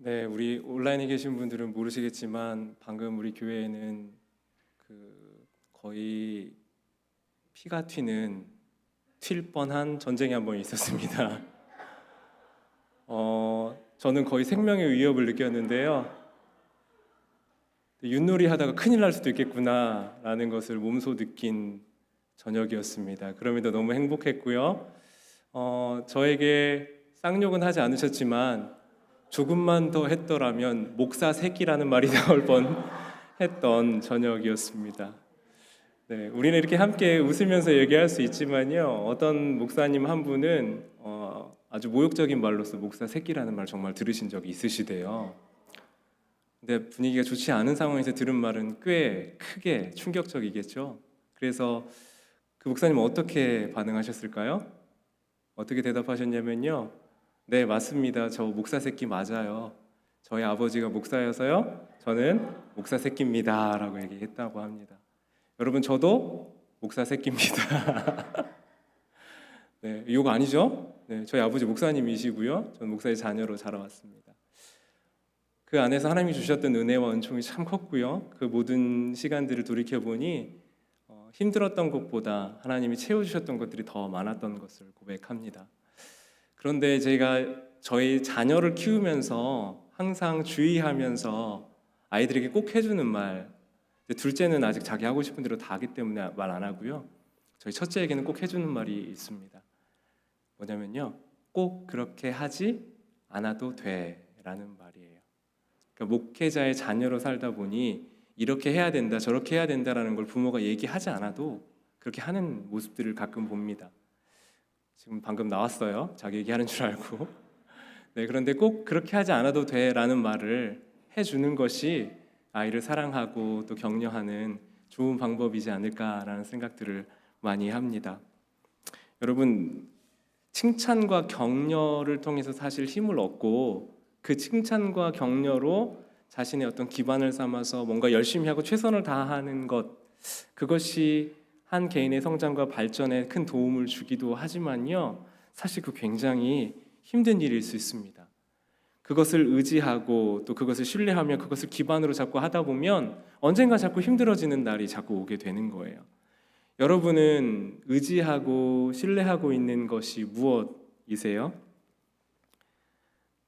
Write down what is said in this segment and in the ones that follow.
네, 우리 온라인에 계신 분들은 모르시겠지만 방금 우리 교회에는 거의 피가 튈 뻔한 전쟁이 한 번 있었습니다. 저는 거의 생명의 위협을 느꼈는데요. 윷놀이 하다가 큰일 날 수도 있겠구나라는 것을 몸소 느낀 저녁이었습니다. 그럼에도 너무 행복했고요. 저에게 쌍욕은 하지 않으셨지만 조금만 더 했더라면 목사 새끼라는 말이 나올 뻔했던 저녁이었습니다. 네, 우리는 이렇게 함께 웃으면서 얘기할 수 있지만요, 어떤 목사님 한 분은 아주 모욕적인 말로서 목사 새끼라는 말 정말 들으신 적이 있으시대요. 근데 분위기가 좋지 않은 상황에서 들은 말은 꽤 크게 충격적이겠죠. 그래서 그 목사님은 어떻게 반응하셨을까요? 어떻게 대답하셨냐면요, 네, 맞습니다. 저 목사 새끼 맞아요. 저희 아버지가 목사여서요, 저는 목사 새끼입니다 라고 얘기했다고 합니다. 여러분, 저도 목사 새끼입니다. 네, 욕 아니죠? 네, 저희 아버지 목사님이시고요, 저는 목사의 자녀로 자라왔습니다. 그 안에서 하나님이 주셨던 은혜와 은총이 참 컸고요, 그 모든 시간들을 돌이켜보니 힘들었던 것보다 하나님이 채워주셨던 것들이 더 많았던 것을 고백합니다. 그런데 제가 저희 자녀를 키우면서 항상 주의하면서 아이들에게 꼭 해주는 말, 둘째는 아직 자기 하고 싶은 대로 다 하기 때문에 말 안 하고요, 저희 첫째에게는 꼭 해주는 말이 있습니다. 뭐냐면요, 꼭 그렇게 하지 않아도 돼 라는 말이에요. 그러니까 목회자의 자녀로 살다 보니 이렇게 해야 된다, 저렇게 해야 된다라는 걸 부모가 얘기하지 않아도 그렇게 하는 모습들을 가끔 봅니다. 지금 방금 나왔어요. 자기 얘기하는 줄 알고. 네, 그런데 꼭 그렇게 하지 않아도 돼라는 말을 해주는 것이 아이를 사랑하고 또 격려하는 좋은 방법이지 않을까라는 생각들을 많이 합니다. 여러분, 칭찬과 격려를 통해서 사실 힘을 얻고 그 칭찬과 격려로 자신의 어떤 기반을 삼아서 뭔가 열심히 하고 최선을 다하는 것, 그것이 한 개인의 성장과 발전에 큰 도움을 주기도 하지만요, 사실 그 굉장히 힘든 일일 수 있습니다. 그것을 의지하고 또 그것을 신뢰하며 그것을 기반으로 자꾸 하다 보면 언젠가 자꾸 힘들어지는 날이 자꾸 오게 되는 거예요. 여러분은 의지하고 신뢰하고 있는 것이 무엇이세요?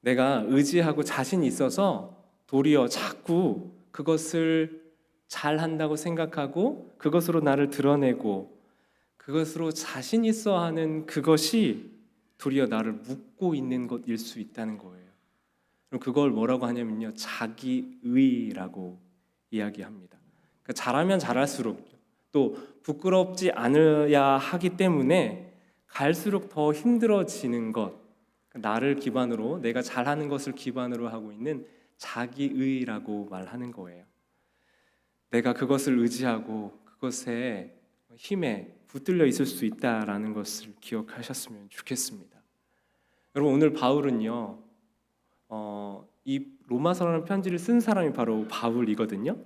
내가 의지하고 자신이 있어서 도리어 자꾸 그것을 잘한다고 생각하고 그것으로 나를 드러내고 그것으로 자신 있어 하는 그것이 도리어 나를 묶고 있는 것일 수 있다는 거예요. 그럼 그걸 뭐라고 하냐면요, 자기의라고 이야기합니다. 그러니까 잘하면 잘할수록 또 부끄럽지 않아야 하기 때문에 갈수록 더 힘들어지는 것, 나를 기반으로, 내가 잘하는 것을 기반으로 하고 있는 자기의라고 말하는 거예요. 내가 그것을 의지하고 그것에 힘에 붙들려 있을 수 있다라는 것을 기억하셨으면 좋겠습니다. 여러분, 오늘 바울은요, 이 로마서라는 편지를 쓴 사람이 바로 바울이거든요.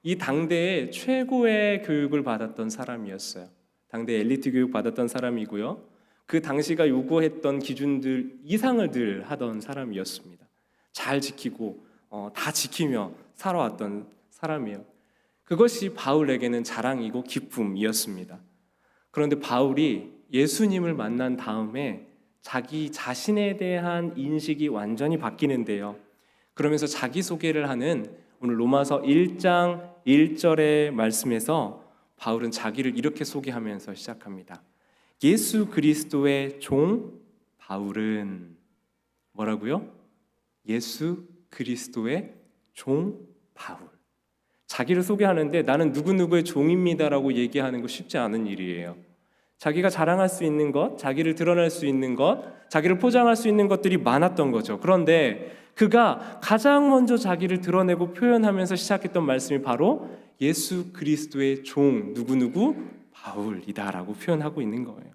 이 당대에 최고의 교육을 받았던 사람이었어요. 당대 엘리트 교육 받았던 사람이고요, 그 당시가 요구했던 기준들 이상을 늘 하던 사람이었습니다. 잘 지키고 다 지키며 살아왔던 사람이에요. 그것이 바울에게는 자랑이고 기쁨이었습니다. 그런데 바울이 예수님을 만난 다음에 자기 자신에 대한 인식이 완전히 바뀌는데요, 그러면서 자기소개를 하는 오늘 로마서 1장 1절의 말씀에서 바울은 자기를 이렇게 소개하면서 시작합니다. 예수 그리스도의 종 바울은 뭐라고요? 예수 그리스도의 종 바울. 자기를 소개하는데 나는 누구누구의 종입니다라고 얘기하는 거 쉽지 않은 일이에요. 자기가 자랑할 수 있는 것, 자기를 드러낼 수 있는 것, 자기를 포장할 수 있는 것들이 많았던 거죠. 그런데 그가 가장 먼저 자기를 드러내고 표현하면서 시작했던 말씀이 바로 예수 그리스도의 종 누구누구 바울이다라고 표현하고 있는 거예요.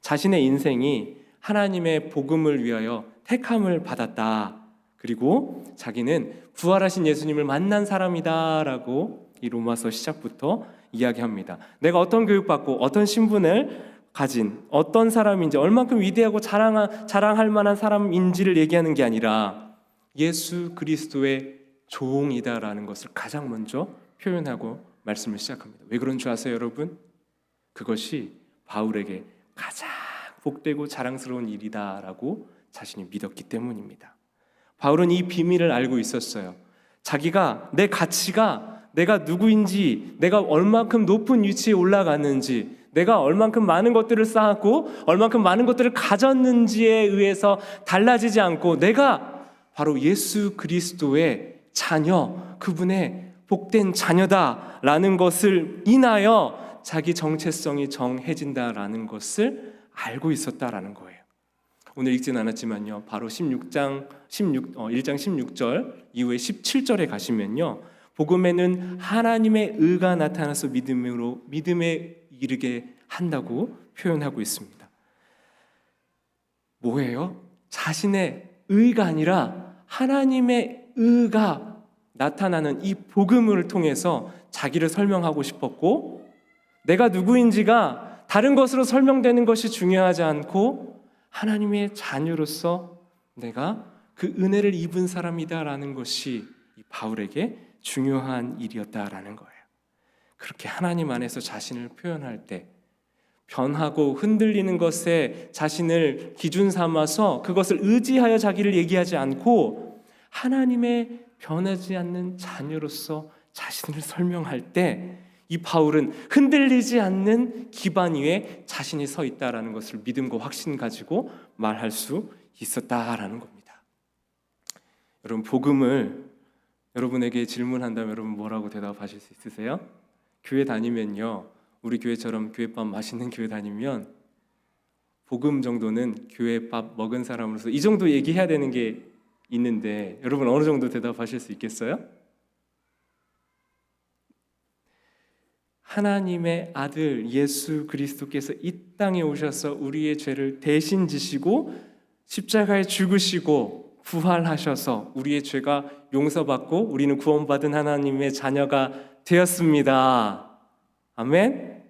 자신의 인생이 하나님의 복음을 위하여 택함을 받았다, 그리고 자기는 부활하신 예수님을 만난 사람이다라고 이 로마서 시작부터 이야기합니다. 내가 어떤 교육받고 어떤 신분을 가진 어떤 사람인지, 얼만큼 위대하고 자랑할 만한 사람인지를 얘기하는 게 아니라 예수 그리스도의 종이다라는 것을 가장 먼저 표현하고 말씀을 시작합니다. 왜 그런 줄 아세요, 여러분? 그것이 바울에게 가장 복되고 자랑스러운 일이다라고 자신이 믿었기 때문입니다. 바울은 이 비밀을 알고 있었어요. 자기가 내 가치가 내가 누구인지, 내가 얼만큼 높은 위치에 올라갔는지, 내가 얼만큼 많은 것들을 쌓았고 얼만큼 많은 것들을 가졌는지에 의해서 달라지지 않고 내가 바로 예수 그리스도의 자녀, 그분의 복된 자녀다라는 것을 인하여 자기 정체성이 정해진다라는 것을 알고 있었다라는 거예요. 오늘 읽진 않았지만요, 바로 1장 16절 이후에 17절에 가시면요, 복음에는 하나님의 의가 나타나서 믿음에 이르게 한다고 표현하고 있습니다. 뭐예요? 자신의 의가 아니라 하나님의 의가 나타나는 이 복음을 통해서 자기를 설명하고 싶었고, 내가 누구인지가 다른 것으로 설명되는 것이 중요하지 않고 하나님의 자녀로서 내가 그 은혜를 입은 사람이다라는 것이 바울에게 중요한 일이었다라는 거예요. 그렇게 하나님 안에서 자신을 표현할 때 변하고 흔들리는 것에 자신을 기준 삼아서 그것을 의지하여 자기를 얘기하지 않고 하나님의 변하지 않는 자녀로서 자신을 설명할 때 이 바울은 흔들리지 않는 기반 위에 자신이 서 있다라는 것을 믿음과 확신 가지고 말할 수 있었다라는 겁니다. 여러분, 복음을 여러분에게 질문한다면 여러분 뭐라고 대답하실 수 있으세요? 교회 다니면요, 우리 교회처럼 교회밥 맛있는 교회 다니면 복음 정도는 교회밥 먹은 사람으로서 이 정도 얘기해야 되는 게 있는데 여러분 어느 정도 대답하실 수 있겠어요? 하나님의 아들 예수 그리스도께서 이 땅에 오셔서 우리의 죄를 대신 지시고 십자가에 죽으시고 부활하셔서 우리의 죄가 용서받고 우리는 구원받은 하나님의 자녀가 되었습니다. 아멘?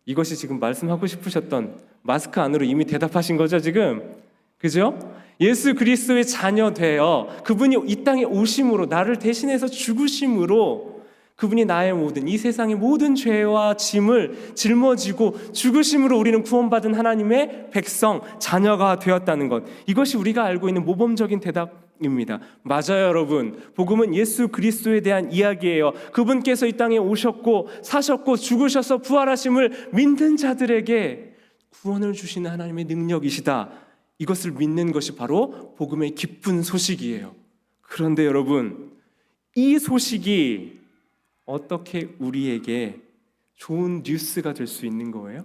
이것이 지금 말씀하고 싶으셨던 마스크 안으로 이미 대답하신 거죠, 지금? 그죠? 예수 그리스도의 자녀 되어 그분이 이 땅에 오심으로, 나를 대신해서 죽으심으로 그분이 나의 모든, 이 세상의 모든 죄와 짐을 짊어지고 죽으심으로 우리는 구원받은 하나님의 백성, 자녀가 되었다는 것, 이것이 우리가 알고 있는 모범적인 대답입니다. 맞아요, 여러분. 복음은 예수 그리스도에 대한 이야기예요. 그분께서 이 땅에 오셨고 사셨고 죽으셔서 부활하심을 믿는 자들에게 구원을 주시는 하나님의 능력이시다, 이것을 믿는 것이 바로 복음의 기쁜 소식이에요. 그런데 여러분, 이 소식이 어떻게 우리에게 좋은 뉴스가 될 수 있는 거예요?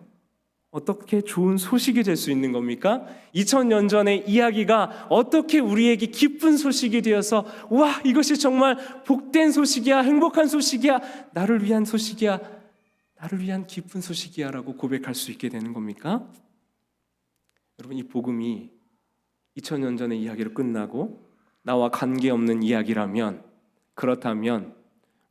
어떻게 좋은 소식이 될 수 있는 겁니까? 2000년 전의 이야기가 어떻게 우리에게 기쁜 소식이 되어서 와, 이것이 정말 복된 소식이야, 행복한 소식이야, 나를 위한 소식이야, 나를 위한 기쁜 소식이야 라고 고백할 수 있게 되는 겁니까? 여러분, 이 복음이 2000년 전의 이야기로 끝나고 나와 관계없는 이야기라면, 그렇다면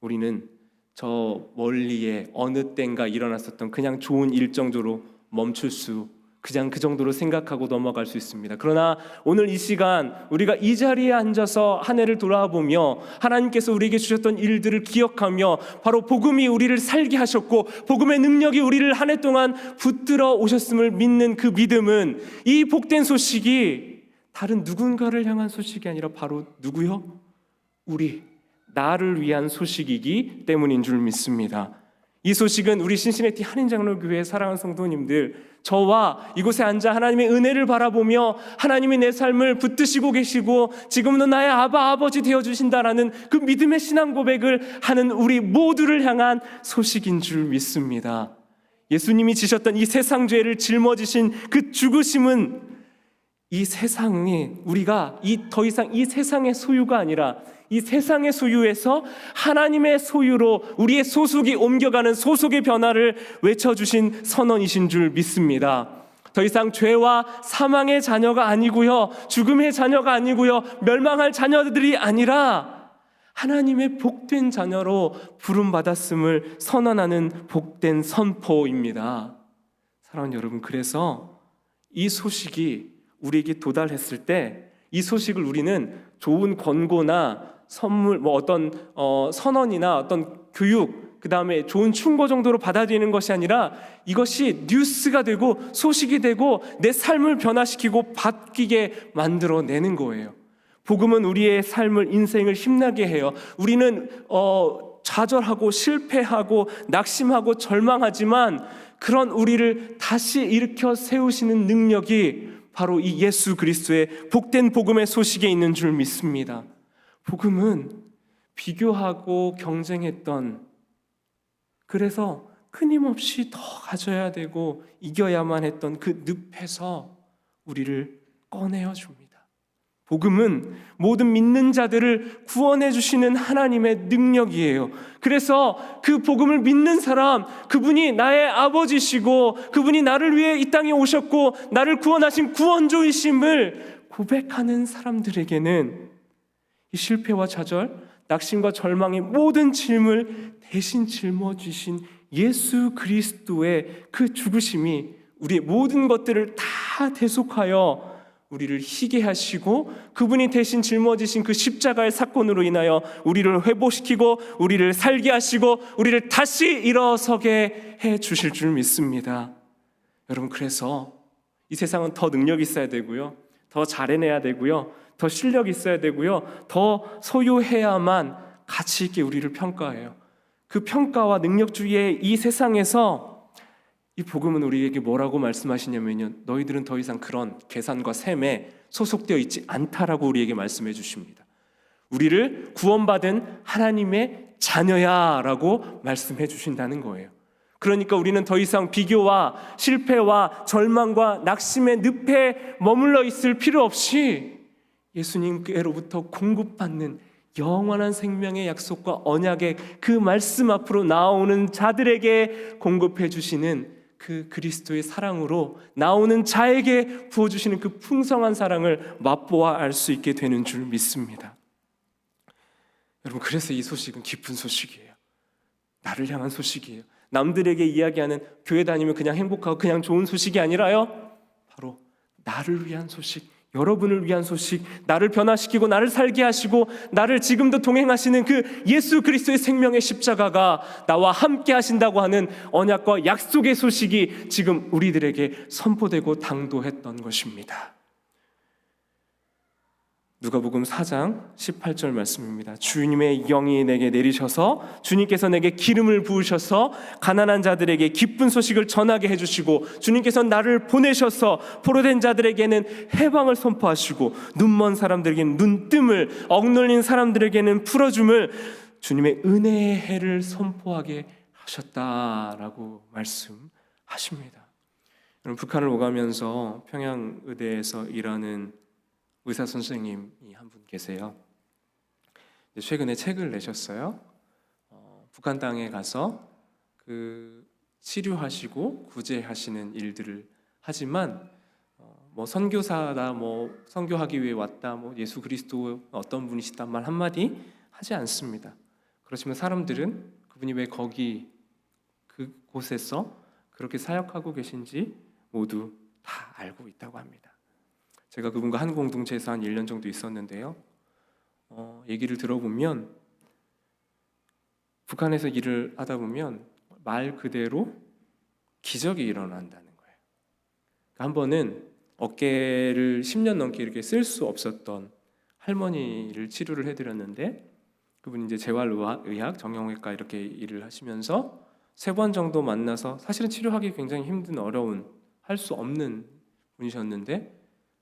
우리는 저 멀리에 어느 때인가 일어났었던 그냥 좋은 일 정도로 멈출 수, 그냥 그 정도로 생각하고 넘어갈 수 있습니다. 그러나 오늘 이 시간 우리가 이 자리에 앉아서 한 해를 돌아보며 하나님께서 우리에게 주셨던 일들을 기억하며 바로 복음이 우리를 살게 하셨고 복음의 능력이 우리를 한 해 동안 붙들어 오셨음을 믿는 그 믿음은, 이 복된 소식이 다른 누군가를 향한 소식이 아니라 바로 누구요? 나를 위한 소식이기 때문인 줄 믿습니다. 이 소식은 우리 신시내티 한인장로교회 사랑하는 성도님들, 저와 이곳에 앉아 하나님의 은혜를 바라보며 하나님이 내 삶을 붙드시고 계시고 지금도 나의 아버지 되어주신다라는 그 믿음의 신앙 고백을 하는 우리 모두를 향한 소식인 줄 믿습니다. 예수님이 지셨던 이 세상 죄를 짊어지신 그 죽으심은 이 세상에, 우리가 더 이상 이 세상의 소유가 아니라 이 세상의 소유에서 하나님의 소유로 우리의 소속이 옮겨가는 소속의 변화를 외쳐주신 선언이신 줄 믿습니다. 더 이상 죄와 사망의 자녀가 아니고요, 죽음의 자녀가 아니고요, 멸망할 자녀들이 아니라 하나님의 복된 자녀로 부름받았음을 선언하는 복된 선포입니다. 사랑하는 여러분, 그래서 이 소식이 우리에게 도달했을 때 이 소식을 우리는 좋은 권고나 선물, 어떤 선언이나 어떤 교육, 그 다음에 좋은 충고 정도로 받아들이는 것이 아니라 이것이 뉴스가 되고 소식이 되고 내 삶을 변화시키고 바뀌게 만들어내는 거예요. 복음은 우리의 삶을, 인생을 힘나게 해요. 우리는 좌절하고 실패하고 낙심하고 절망하지만 그런 우리를 다시 일으켜 세우시는 능력이 바로 이 예수 그리스도의 복된 복음의 소식에 있는 줄 믿습니다. 복음은 비교하고 경쟁했던, 그래서 끊임없이 더 가져야 되고 이겨야만 했던 그 늪에서 우리를 꺼내어 줍니다. 복음은 모든 믿는 자들을 구원해 주시는 하나님의 능력이에요. 그래서 그 복음을 믿는 사람, 그분이 나의 아버지시고 그분이 나를 위해 이 땅에 오셨고 나를 구원하신 구원주이심을 고백하는 사람들에게는 이 실패와 좌절, 낙심과 절망의 모든 짐을 대신 짊어지신 예수 그리스도의 그 죽으심이 우리의 모든 것들을 다 대속하여 우리를 희게 하시고 그분이 대신 짊어지신 그 십자가의 사건으로 인하여 우리를 회복시키고 우리를 살게 하시고 우리를 다시 일어서게 해 주실 줄 믿습니다. 여러분, 그래서 이 세상은 더 능력 있어야 되고요, 더 잘해내야 되고요, 더 실력 있어야 되고요, 더 소유해야만 가치 있게 우리를 평가해요. 그 평가와 능력주의의 이 세상에서 이 복음은 우리에게 뭐라고 말씀하시냐면요, 너희들은 더 이상 그런 계산과 셈에 소속되어 있지 않다라고 우리에게 말씀해 주십니다. 우리를 구원받은 하나님의 자녀야 라고 말씀해 주신다는 거예요. 그러니까 우리는 더 이상 비교와 실패와 절망과 낙심의 늪에 머물러 있을 필요 없이 예수님께로부터 공급받는 영원한 생명의 약속과 언약의 그 말씀 앞으로 나오는 자들에게 공급해 주시는 그 그리스도의 사랑으로 나오는 자에게 부어주시는 그 풍성한 사랑을 맛보아 알 수 있게 되는 줄 믿습니다. 여러분, 그래서 이 소식은 기쁜 소식이에요. 나를 향한 소식이에요. 남들에게 이야기하는 교회 다니면 그냥 행복하고 그냥 좋은 소식이 아니라요, 바로 나를 위한 소식, 여러분을 위한 소식, 나를 변화시키고 나를 살게 하시고 나를 지금도 동행하시는 그 예수 그리스도의 생명의 십자가가 나와 함께 하신다고 하는 언약과 약속의 소식이 지금 우리들에게 선포되고 당도했던 것입니다. 누가복음 4장 18절 말씀입니다. 주님의 영이 내게 내리셔서 주님께서 내게 기름을 부으셔서 가난한 자들에게 기쁜 소식을 전하게 해주시고 주님께서 나를 보내셔서 포로된 자들에게는 해방을 선포하시고 눈먼 사람들에게는 눈뜸을, 억눌린 사람들에게는 풀어줌을, 주님의 은혜의 해를 선포하게 하셨다라고 말씀하십니다. 여러분, 북한을 오가면서 평양의대에서 일하는 의사 선생님이 한 분 계세요. 최근에 책을 내셨어요. 북한 땅에 가서 그 치료하시고 구제하시는 일들을 하지만 선교사다, 선교하기 위해 왔다, 예수 그리스도 어떤 분이시다 말 한마디 하지 않습니다. 그렇지만 사람들은 그분이 왜 거기 그곳에서 그렇게 사역하고 계신지 모두 다 알고 있다고 합니다. 제가 그분과 한 공동체에서 한 1년 정도 있었는데요, 얘기를 들어보면 북한에서 일을 하다 보면 말 그대로 기적이 일어난다는 거예요. 한 번은 어깨를 10년 넘게 이렇게 쓸 수 없었던 할머니를 치료를 해드렸는데, 그분이 이제 재활의학, 정형외과 이렇게 일을 하시면서 3번 정도 만나서, 사실은 치료하기 굉장히 힘든, 어려운, 할 수 없는 분이셨는데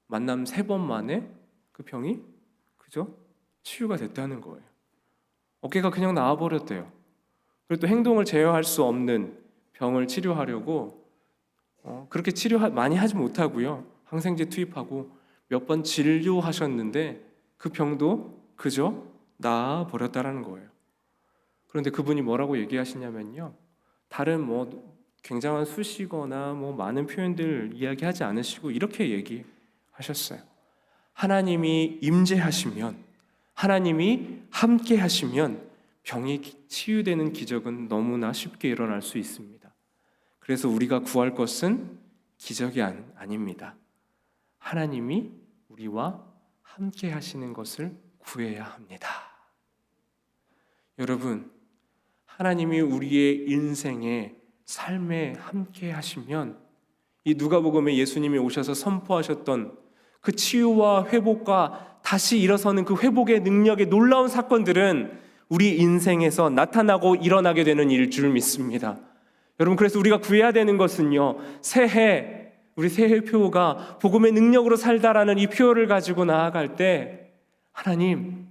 만남 3번 만에 그 병이 치유가 됐다는 거예요. 어깨가 그냥 나와버렸대요. 그리고 또 행동을 제어할 수 없는 병을 치료하려고 그렇게 많이 하지 못하고요, 항생제 투입하고 몇 번 진료하셨는데 그 병도 그저 나아버렸다라는 거예요. 그런데 그분이 뭐라고 얘기하시냐면요, 다른 굉장한 수식어나 많은 표현들 이야기하지 않으시고 이렇게 얘기하셨어요. 하나님이 임재하시면, 하나님이 함께 하시면 병이 치유되는 기적은 너무나 쉽게 일어날 수 있습니다. 그래서 우리가 구할 것은 기적이 아닙니다. 하나님이 우리와 함께 하시는 것을 구해야 합니다. 여러분, 하나님이 우리의 인생에 삶에 함께 하시면 이 누가복음에 예수님이 오셔서 선포하셨던 그 치유와 회복과 다시 일어서는 그 회복의 능력의 놀라운 사건들은 우리 인생에서 나타나고 일어나게 되는 일일 줄 믿습니다. 여러분, 그래서 우리가 구해야 되는 것은요, 새해, 우리 새해 표가 복음의 능력으로 살다라는 이 표를 가지고 나아갈 때 하나님,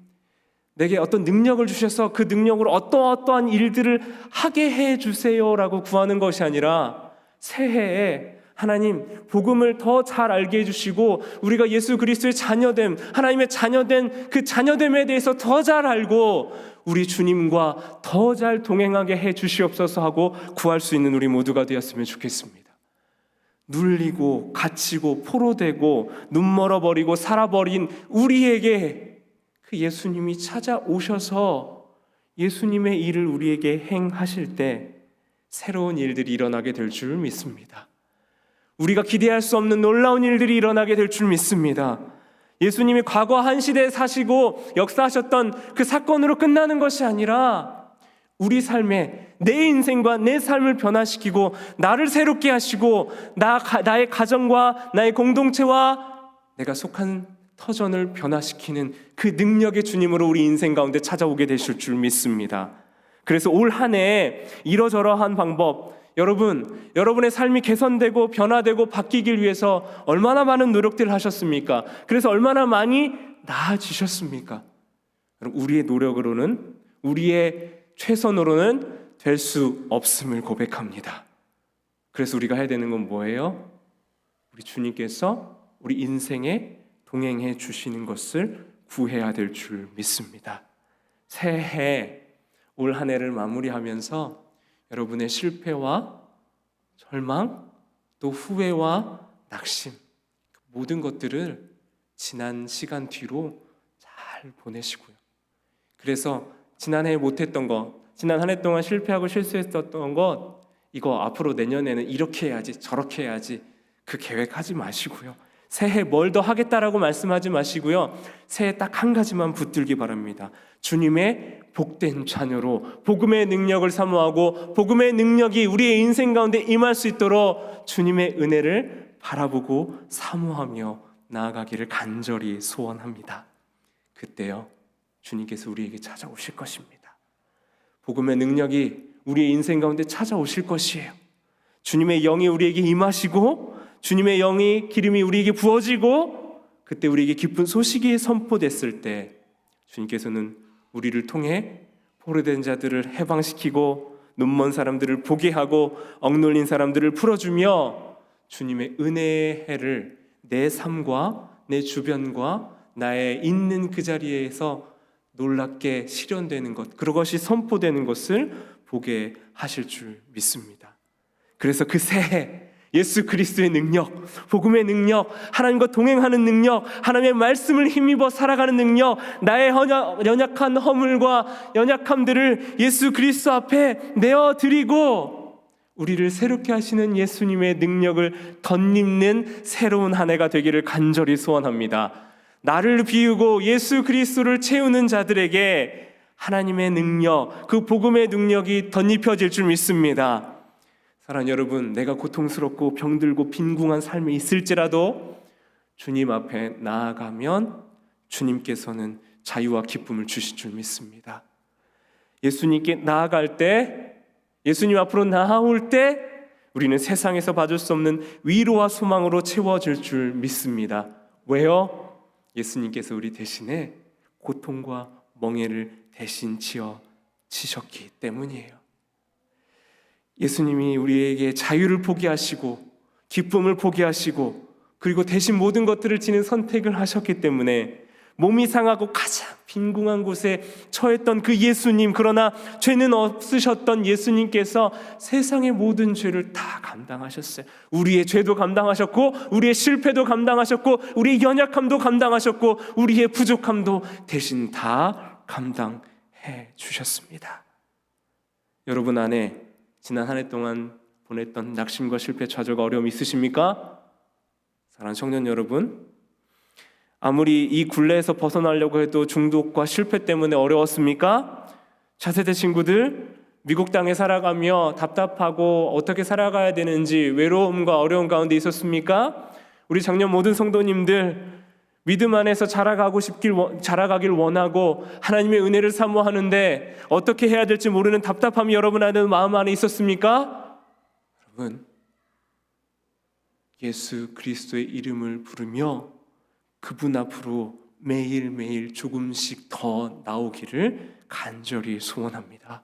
내게 어떤 능력을 주셔서 그 능력으로 어떠한 일들을 하게 해주세요라고 구하는 것이 아니라 새해에 하나님, 복음을 더 잘 알게 해주시고 우리가 예수 그리스도의 자녀됨, 하나님의 자녀된 그 자녀됨에 대해서 더 잘 알고 우리 주님과 더 잘 동행하게 해주시옵소서 하고 구할 수 있는 우리 모두가 되었으면 좋겠습니다. 눌리고 갇히고 포로되고 눈멀어버리고 살아버린 우리에게 그 예수님이 찾아오셔서 예수님의 일을 우리에게 행하실 때 새로운 일들이 일어나게 될 줄 믿습니다. 우리가 기대할 수 없는 놀라운 일들이 일어나게 될 줄 믿습니다. 예수님이 과거 한 시대에 사시고 역사하셨던 그 사건으로 끝나는 것이 아니라 우리 삶에 내 인생과 내 삶을 변화시키고 나를 새롭게 하시고 나의 가정과 나의 공동체와 내가 속한 터전을 변화시키는 그 능력의 주님으로 우리 인생 가운데 찾아오게 되실 줄 믿습니다. 그래서 올 한 해 이러저러한 방법, 여러분의 삶이 개선되고 변화되고 바뀌길 위해서 얼마나 많은 노력들을 하셨습니까? 그래서 얼마나 많이 나아지셨습니까? 여러분, 우리의 노력으로는, 우리의 최선으로는 될 수 없음을 고백합니다. 그래서 우리가 해야 되는 건 뭐예요? 우리 주님께서 우리 인생에 동행해 주시는 것을 구해야 될 줄 믿습니다. 새해, 올 한 해를 마무리하면서 여러분의 실패와 절망, 또 후회와 낙심, 모든 것들을 지난 시간 뒤로 잘 보내시고요. 그래서 지난해 못했던 것, 지난 한 해 동안 실패하고 실수했었던 것, 이거 앞으로 내년에는 이렇게 해야지, 저렇게 해야지, 그 계획하지 마시고요. 새해 뭘 더 하겠다라고 말씀하지 마시고요. 새해 딱 한 가지만 붙들기 바랍니다. 주님의 복된 자녀로 복음의 능력을 사모하고 복음의 능력이 우리의 인생 가운데 임할 수 있도록 주님의 은혜를 바라보고 사모하며 나아가기를 간절히 소원합니다. 그때요, 주님께서 우리에게 찾아오실 것입니다. 복음의 능력이 우리의 인생 가운데 찾아오실 것이에요. 주님의 영이 우리에게 임하시고 주님의 영이 기름이 우리에게 부어지고 그때 우리에게 기쁜 소식이 선포됐을 때 주님께서는 우리를 통해 포로된 자들을 해방시키고 눈먼 사람들을 보게 하고 억눌린 사람들을 풀어주며 주님의 은혜의 해를 내 삶과 내 주변과 나의 있는 그 자리에서 놀랍게 실현되는 것, 그것이 선포되는 것을 보게 하실 줄 믿습니다. 그래서 그 새해 예수 그리스도의 능력, 복음의 능력, 하나님과 동행하는 능력, 하나님의 말씀을 힘입어 살아가는 능력, 나의 연약한 허물과 연약함들을 예수 그리스도 앞에 내어드리고 우리를 새롭게 하시는 예수님의 능력을 덧입는 새로운 한 해가 되기를 간절히 소원합니다. 나를 비우고 예수 그리스도를 채우는 자들에게 하나님의 능력, 그 복음의 능력이 덧입혀질 줄 믿습니다. 사랑하는 여러분, 내가 고통스럽고 병들고 빈궁한 삶이 있을지라도 주님 앞에 나아가면 주님께서는 자유와 기쁨을 주실 줄 믿습니다. 예수님께 나아갈 때, 예수님 앞으로 나아올 때 우리는 세상에서 받을 수 없는 위로와 소망으로 채워질 줄 믿습니다. 왜요? 예수님께서 우리 대신에 고통과 멍에를 대신 치셨기 때문이에요. 예수님이 우리에게 자유를 포기하시고 기쁨을 포기하시고 그리고 대신 모든 것들을 지는 선택을 하셨기 때문에 몸이 상하고 가장 빈궁한 곳에 처했던 그 예수님, 그러나 죄는 없으셨던 예수님께서 세상의 모든 죄를 다 감당하셨어요. 우리의 죄도 감당하셨고 우리의 실패도 감당하셨고 우리의 연약함도 감당하셨고 우리의 부족함도 대신 다 감당해 주셨습니다. 여러분 안에 지난 한 해 동안 보냈던 낙심과 실패, 좌절과 어려움이 있으십니까? 사랑하는 청년 여러분, 아무리 이 굴레에서 벗어나려고 해도 중독과 실패 때문에 어려웠습니까? 차세대 친구들, 미국 땅에 살아가며 답답하고 어떻게 살아가야 되는지 외로움과 어려움 가운데 있었습니까? 우리 작년 모든 성도님들, 믿음 안에서 자라가길 원하고 하나님의 은혜를 사모하는데 어떻게 해야 될지 모르는 답답함이 여러분 안에 마음 안에 있었습니까? 여러분, 예수 그리스도의 이름을 부르며 그분 앞으로 매일매일 조금씩 더 나오기를 간절히 소원합니다.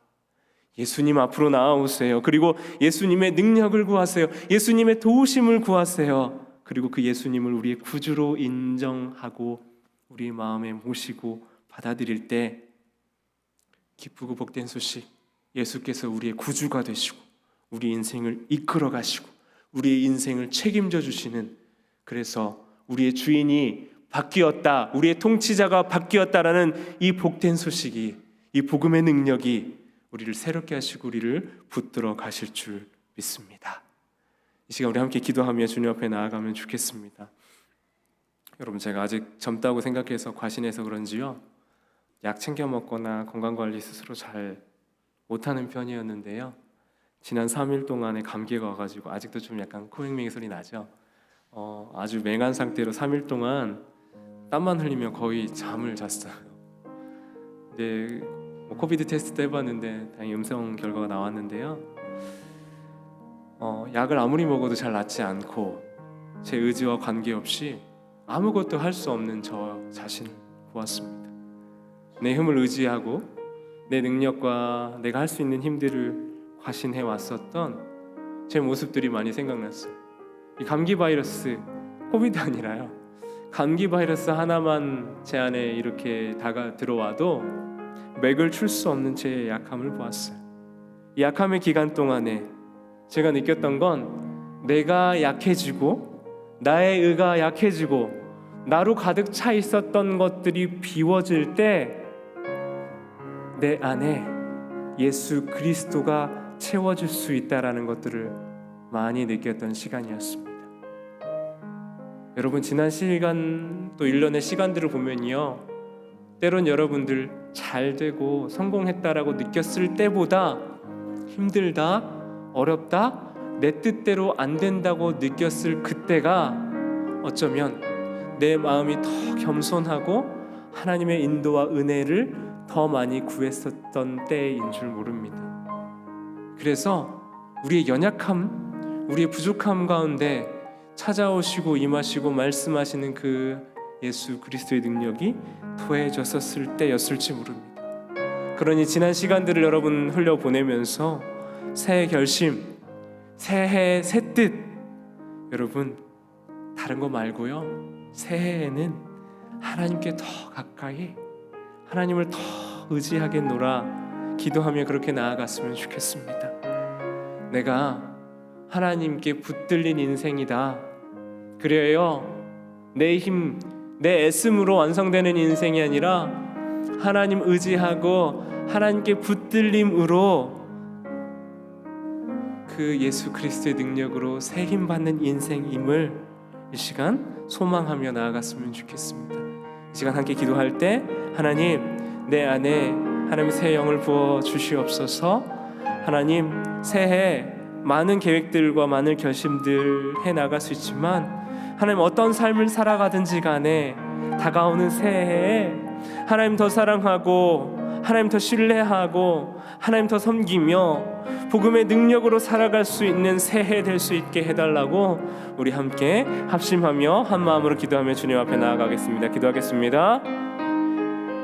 예수님 앞으로 나아오세요. 그리고 예수님의 능력을 구하세요. 예수님의 도우심을 구하세요. 그리고 그 예수님을 우리의 구주로 인정하고 우리 마음에 모시고 받아들일 때 기쁘고 복된 소식, 예수께서 우리의 구주가 되시고 우리 인생을 이끌어 가시고 우리의 인생을 책임져 주시는, 그래서 우리의 주인이 바뀌었다, 우리의 통치자가 바뀌었다라는 이 복된 소식이, 이 복음의 능력이 우리를 새롭게 하시고 우리를 붙들어 가실 줄 믿습니다. 이 시간 우리 함께 기도하며 주님 앞에 나아가면 좋겠습니다. 여러분, 제가 아직 젊다고 생각해서 과신해서 그런지요, 약 챙겨 먹거나 건강관리 스스로 잘 못하는 편이었는데요, 지난 3일 동안에 감기가 와가지고 아직도 좀 약간 코맹맹이 소리 나죠. 아주 맹한 상태로 3일 동안 땀만 흘리며 거의 잠을 잤어요. 근데 코비드 테스트도 해봤는데 다행히 음성 결과가 나왔는데요, 약을 아무리 먹어도 잘 낫지 않고 제 의지와 관계없이 아무것도 할 수 없는 저 자신을 보았습니다. 내 힘을 의지하고 내 능력과 내가 할 수 있는 힘들을 과신해 왔었던 제 모습들이 많이 생각났어요. 이 감기 바이러스, 코비드 아니라요, 감기 바이러스 하나만 제 안에 이렇게 들어와도 맥을 출 수 없는 제 약함을 보았어요. 이 약함의 기간 동안에 제가 느꼈던 건, 내가 약해지고 나의 의가 약해지고 나로 가득 차 있었던 것들이 비워질 때 내 안에 예수 그리스도가 채워줄 수 있다라는 것들을 많이 느꼈던 시간이었습니다. 여러분, 지난 시간 또 1년의 시간들을 보면요, 때론 여러분들 잘 되고 성공했다라고 느꼈을 때보다 힘들다, 어렵다, 내 뜻대로 안 된다고 느꼈을 그때가 어쩌면 내 마음이 더 겸손하고 하나님의 인도와 은혜를 더 많이 구했었던 때인 줄 모릅니다. 그래서 우리의 연약함, 우리의 부족함 가운데 찾아오시고 임하시고 말씀하시는 그 예수 그리스도의 능력이 더해졌었을 때였을지 모릅니다. 그러니 지난 시간들을 여러분 흘려보내면서 새해 결심, 새해 새 뜻, 여러분 다른 거 말고요, 새해에는 하나님께 더 가까이, 하나님을 더 의지하겠노라 기도하며 그렇게 나아갔으면 좋겠습니다. 내가 하나님께 붙들린 인생이다, 그래요 내 힘, 내 애씀으로 완성되는 인생이 아니라 하나님 의지하고 하나님께 붙들림으로 그 예수 그리스도의 능력으로 새 힘 받는 인생임을 이 시간 소망하며 나아갔으면 좋겠습니다. 이 시간 함께 기도할 때, 하나님 내 안에 하나님 새 영을 부어 주시옵소서. 하나님 새해 많은 계획들과 많은 결심들 해나갈 수 있지만 하나님 어떤 삶을 살아가든지 간에 다가오는 새해에 하나님 더 사랑하고 하나님 더 신뢰하고 하나님 더 섬기며 복음의 능력으로 살아갈 수 있는 새해 될 수 있게 해달라고 우리 함께 합심하며 한 마음으로 기도하며 주님 앞에 나아가겠습니다. 기도하겠습니다.